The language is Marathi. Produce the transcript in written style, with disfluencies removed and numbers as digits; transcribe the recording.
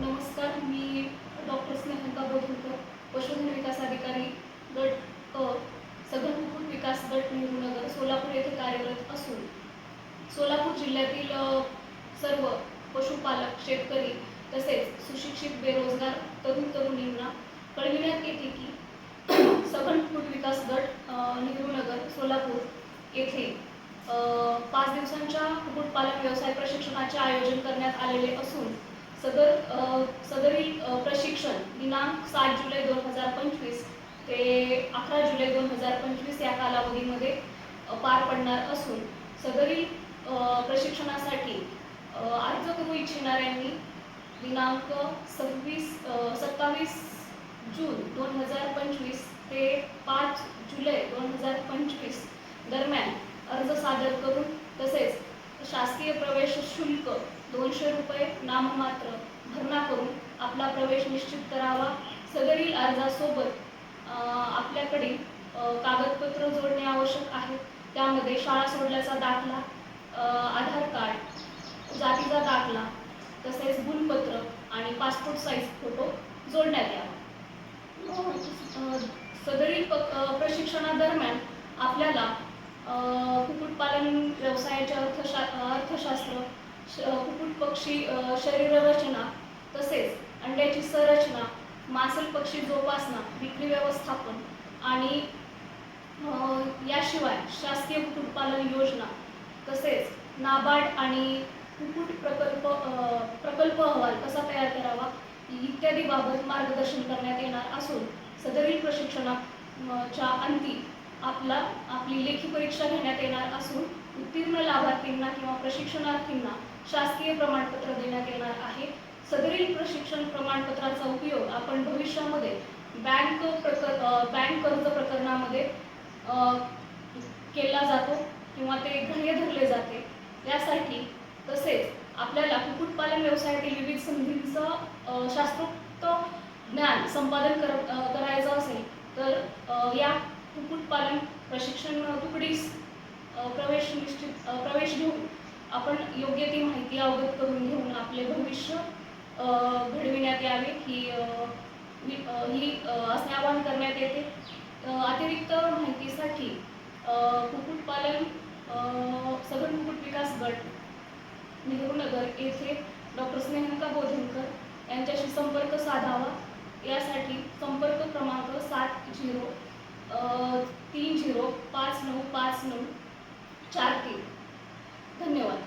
नमस्कार, मी डॉक्टर स्नेहलता बोधनकर, पशुधन विकास अधिकारी, गट अ, सघन कुक्कुट विकास गट नेहरूनगर, सोलापूर येथे कार्यरत असून सोलापूर जिल्ह्यातील सर्व पशुपालक, शेतकरी तसेच सुशिक्षित बेरोजगार तरुण तरुणींना कळविण्यात येते की सघन कुक्कुट विकास गट नेहरूनगर सोलापूर येथे 5 दिवसांच्या कुक्कुटपालन व्यवसाय प्रशिक्षणाचे आयोजन करण्यात आलेले असून सदरील प्रशिक्षण दिनांक 7 जुलै 2025 ते 11 जुलै 2025 या कालावधीमध्ये पार पडणार असून सदरील प्रशिक्षणासाठी अर्ज करू इच्छिणाऱ्यांनी दिनांक 27 जून 2025 ते 5 जुलै 2025 दरम्यान अर्ज सादर करून तसेच शासकीय प्रवेश शुल्क 200 रुपये नाममात्र भरणा करून आपला प्रवेश निश्चित करावा। सदरील अर्जासोबत आपल्याकडील कागदपत्र जोडणे आवश्यक आहे। त्यामध्ये शाळा सोडल्याचा दाखला, आधार कार्ड, जातीचा दाखला तसेच गुणपत्र आणि पासपोर्ट साईज फोटो जोडण्यात यावा। सदरील प्रशिक्षणादरम्यान आपल्याला कुक्कुटपालन व्यवसायाचे अर्थशास्त्र, कुक्कुट पक्षी शरीररचना तसेच अंड्याची संरचना, मांसल पक्षी जोपासना, विक्री व्यवस्थापन आणि याशिवाय शासकीय कुक्कुटपालन योजना तसेच नाबार्ड आणि कुक्कुट प्रकल्प अहवाल कसा तयार करावा इत्यादी बाबत मार्गदर्शन करण्यात येणार असून सदरील प्रशिक्षणाच्या अंती आपली लेखी परीक्षा घेण्यात येणार असून उत्तीर्ण लाभार्थींना किंवा प्रशिक्षणार्थींना शासकीय प्रमाणपत्र देण्यात येणार आहे। सदरील प्रशिक्षण प्रमाणपत्राचा उपयोग आपण भविष्यामध्ये बँक कर्ज प्रकरणामध्ये केला जातो किंवा ते ग्राह्य धरले जाते यासाठी तसेच आपल्याला कुक्कुटपालन व्यवसायातील विविध संधींचं शास्त्रोक्त ज्ञान संपादन करायचं असेल तर या कुक्कुटपालन प्रशिक्षण तुकडीस प्रवेश घेऊन आपण योग्य ती माहिती अवगत करून घेऊन आपले भविष्य घडविण्यात यावे ही असे आवाहन करण्यात येते। अतिरिक्त माहितीसाठी कुक्कुटपालन सघन कुक्कुट विकास गट नेहरूनगर येथे डॉक्टर स्नेहलता बोधनकर यांच्याशी संपर्क साधावा। यासाठी संपर्क क्रमांक 7030595943। धन्यवाद।